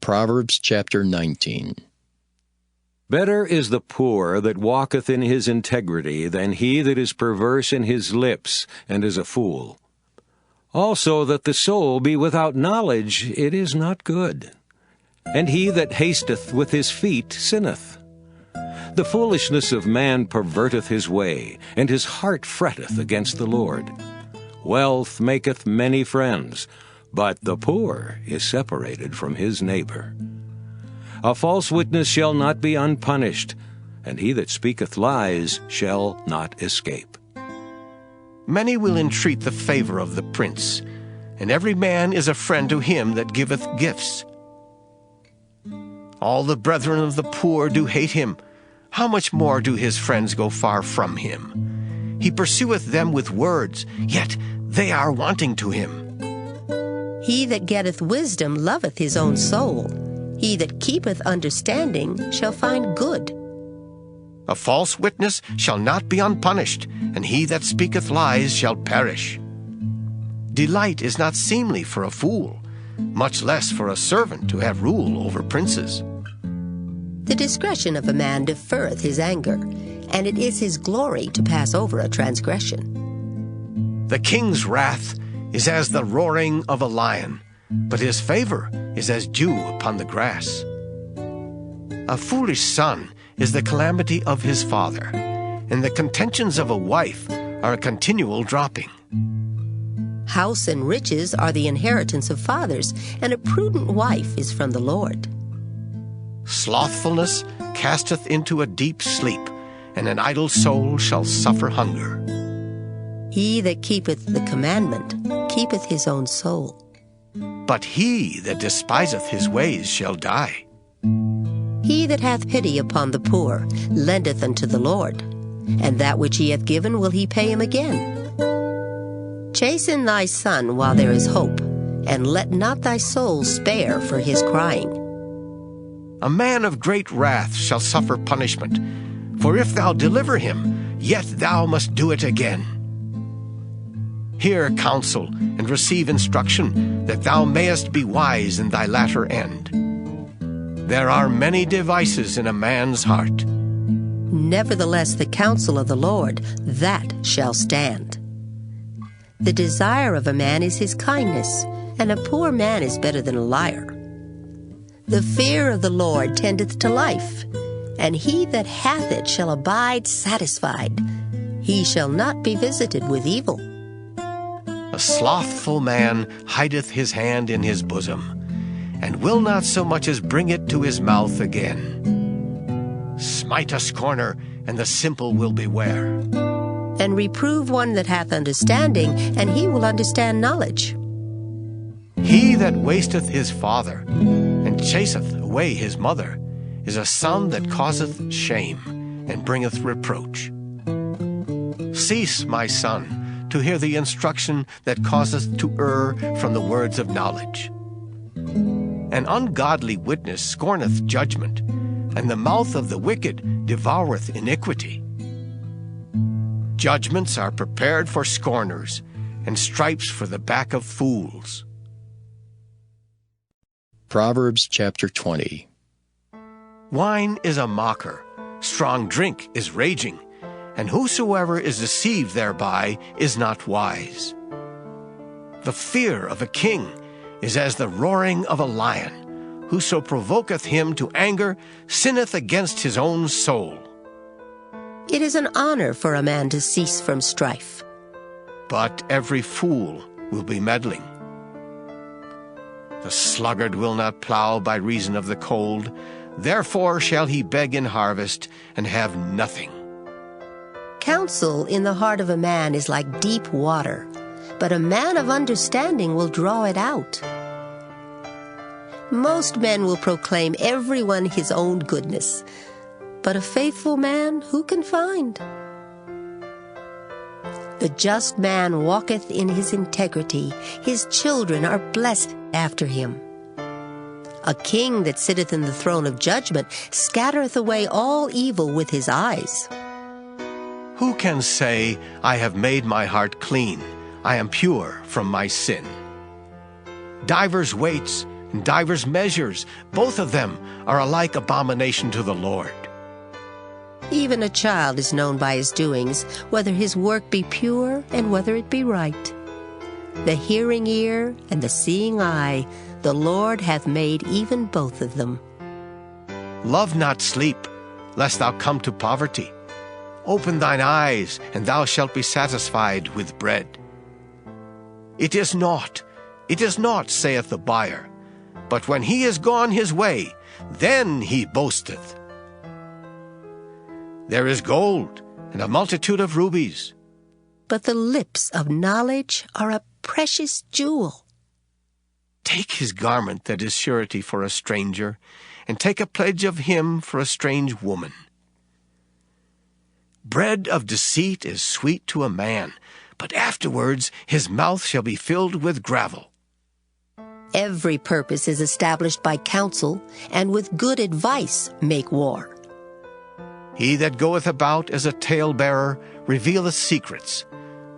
Proverbs chapter 19. Better is the poor that walketh in his integrity than he that is perverse in his lips and is a fool. Also that the soul be without knowledge, it is not good. And he that hasteth with his feet sinneth. The foolishness of man perverteth his way, and his heart fretteth against the Lord. Wealth maketh many friends, but the poor is separated from his neighbor. A false witness shall not be unpunished, and he that speaketh lies shall not escape. Many will entreat the favor of the prince, and every man is a friend to him that giveth gifts. All the brethren of the poor do hate him. How much more do his friends go far from him? He pursueth them with words, yet they are wanting to him. He that getteth wisdom loveth his own soul. He that keepeth understanding shall find good. A false witness shall not be unpunished, and he that speaketh lies shall perish. Delight is not seemly for a fool, much less for a servant to have rule over princes. The discretion of a man deferreth his anger, and it is his glory to pass over a transgression. The king's wrath is as the roaring of a lion, but his favor is as dew upon the grass. A foolish son is the calamity of his father, and the contentions of a wife are a continual dropping. House and riches are the inheritance of fathers, and a prudent wife is from the Lord. Slothfulness casteth into a deep sleep, and an idle soul shall suffer hunger. He that keepeth the commandment keepeth his own soul. But he that despiseth his ways shall die. He that hath pity upon the poor lendeth unto the Lord, and that which he hath given will he pay him again. Chasten thy son while there is hope, and let not thy soul spare for his crying. A man of great wrath shall suffer punishment, for if thou deliver him, yet thou must do it again. Hear counsel, and receive instruction, that thou mayest be wise in thy latter end. There are many devices in a man's heart. Nevertheless the counsel of the Lord, that shall stand. The desire of a man is his kindness, and a poor man is better than a liar. The fear of the Lord tendeth to life, and he that hath it shall abide satisfied. He shall not be visited with evil. A slothful man hideth his hand in his bosom, and will not so much as bring it to his mouth again. Smite a scorner, and the simple will beware. And reprove one that hath understanding, and he will understand knowledge. He that wasteth his father, and chaseth away his mother, is a son that causeth shame, and bringeth reproach. Cease, my son, to hear the instruction that causeth to err from the words of knowledge. An ungodly witness scorneth judgment, and the mouth of the wicked devoureth iniquity. Judgments are prepared for scorners, and stripes for the back of fools. Proverbs chapter 20. Wine is a mocker, strong drink is raging, and whosoever is deceived thereby is not wise. The fear of a king is as the roaring of a lion. Whoso provoketh him to anger sinneth against his own soul. It is an honor for a man to cease from strife. But every fool will be meddling. The sluggard will not plow by reason of the cold, therefore shall he beg in harvest and have nothing. Counsel in the heart of a man is like deep water, but a man of understanding will draw it out. Most men will proclaim everyone his own goodness, but a faithful man who can find? The just man walketh in his integrity, his children are blessed after him. A king that sitteth in the throne of judgment scattereth away all evil with his eyes. Who can say, I have made my heart clean, I am pure from my sin? Divers weights and divers measures, both of them are alike abomination to the Lord. Even a child is known by his doings, whether his work be pure and whether it be right. The hearing ear and the seeing eye, the Lord hath made even both of them. Love not sleep, lest thou come to poverty. Open thine eyes, and thou shalt be satisfied with bread. It is naught, saith the buyer, but when he is gone his way, then he boasteth. There is gold, and a multitude of rubies. But the lips of knowledge are a precious jewel. Take his garment that is surety for a stranger, and take a pledge of him for a strange woman. Bread of deceit is sweet to a man, but afterwards his mouth shall be filled with gravel. Every purpose is established by counsel, and with good advice make war. He that goeth about as a talebearer revealeth secrets.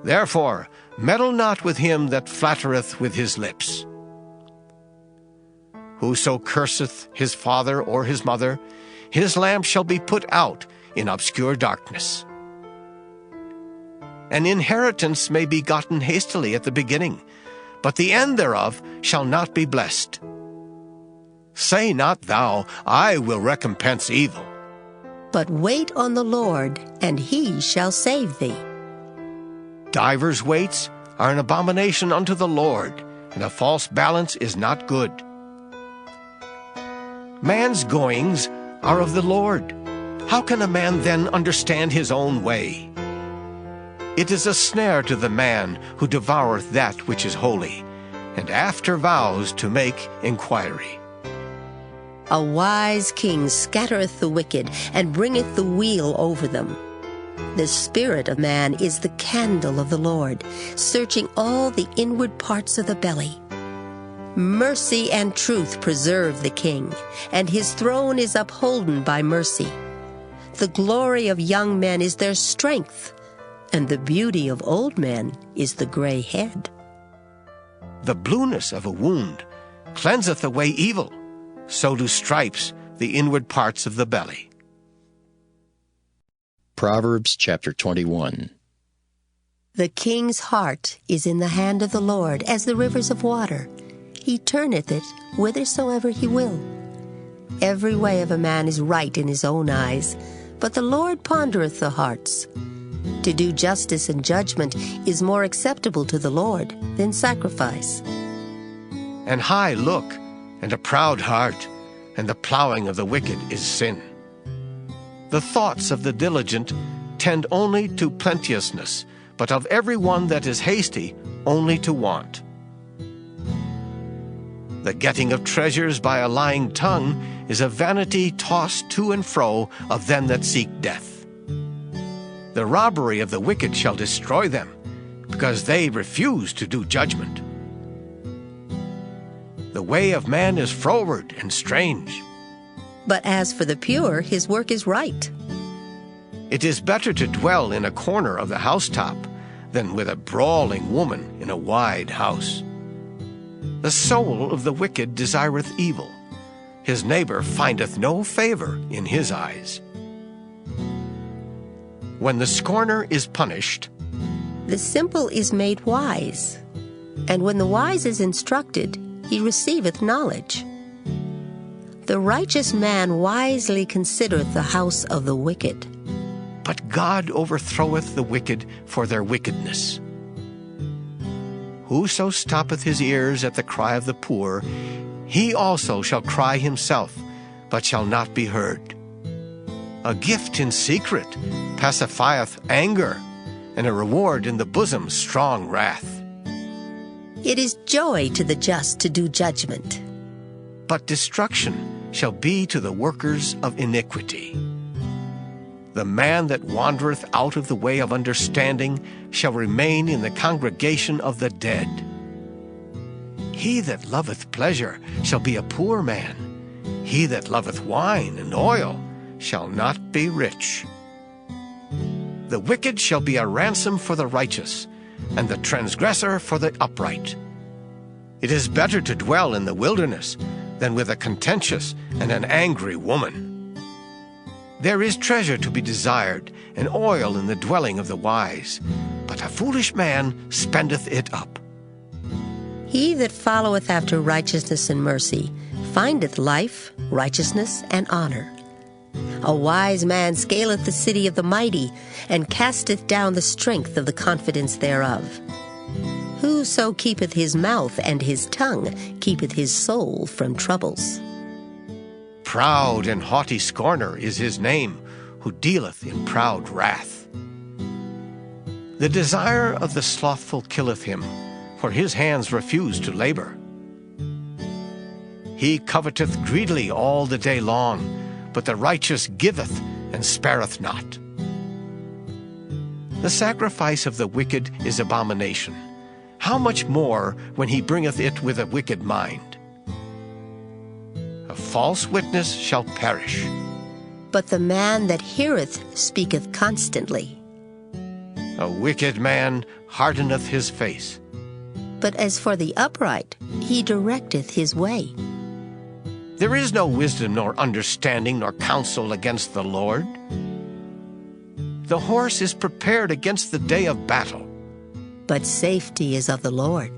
Therefore meddle not with him that flattereth with his lips. Whoso curseth his father or his mother, his lamp shall be put out in obscure darkness. An inheritance may be gotten hastily at the beginning, but the end thereof shall not be blessed. Say not thou, I will recompense evil. But wait on the Lord, and he shall save thee. Divers weights are an abomination unto the Lord, and a false balance is not good. Man's goings are of the Lord. How can a man then understand his own way? It is a snare to the man who devoureth that which is holy, and after vows to make inquiry. A wise king scattereth the wicked, and bringeth the wheel over them. The spirit of man is the candle of the Lord, searching all the inward parts of the belly. Mercy and truth preserve the king, and his throne is upholden by mercy. The glory of young men is their strength, and the beauty of old men is the gray head. The blueness of a wound cleanseth away evil, so do stripes the inward parts of the belly. Proverbs chapter 21. The king's heart is in the hand of the Lord, as the rivers of water. He turneth it whithersoever he will. Every way of a man is right in his own eyes, but the Lord pondereth the hearts. To do justice and judgment is more acceptable to the Lord than sacrifice. An high look and a proud heart, and the plowing of the wicked is sin. The thoughts of the diligent tend only to plenteousness, but of every one that is hasty only to want. The getting of treasures by a lying tongue is a vanity tossed to and fro of them that seek death. The robbery of the wicked shall destroy them, because they refuse to do judgment. The way of man is froward and strange. But as for the pure, his work is right. It is better to dwell in a corner of the housetop than with a brawling woman in a wide house. The soul of the wicked desireth evil. His neighbor findeth no favor in his eyes. When the scorner is punished, the simple is made wise, and when the wise is instructed, he receiveth knowledge. The righteous man wisely considereth the house of the wicked. But God overthroweth the wicked for their wickedness. Whoso stoppeth his ears at the cry of the poor, he also shall cry himself, but shall not be heard. A gift in secret pacifieth anger, and a reward in the bosom strong wrath. It is joy to the just to do judgment, but destruction shall be to the workers of iniquity. The man that wandereth out of the way of understanding shall remain in the congregation of the dead. He that loveth pleasure shall be a poor man. He that loveth wine and oil shall not be rich. The wicked shall be a ransom for the righteous, and the transgressor for the upright. It is better to dwell in the wilderness than with a contentious and an angry woman. There is treasure to be desired, and oil in the dwelling of the wise, but a foolish man spendeth it up. He that followeth after righteousness and mercy findeth life, righteousness, and honor. A wise man scaleth the city of the mighty, and casteth down the strength of the confidence thereof. Whoso keepeth his mouth and his tongue keepeth his soul from troubles. Proud and haughty scorner is his name, who dealeth in proud wrath. The desire of the slothful killeth him, for his hands refuse to labor. He coveteth greedily all the day long, but the righteous giveth and spareth not. The sacrifice of the wicked is abomination. How much more when he bringeth it with a wicked mind? A false witness shall perish. But the man that heareth speaketh constantly. A wicked man hardeneth his face. But as for the upright, he directeth his way. There is no wisdom nor understanding nor counsel against the Lord. The horse is prepared against the day of battle. But safety is of the Lord.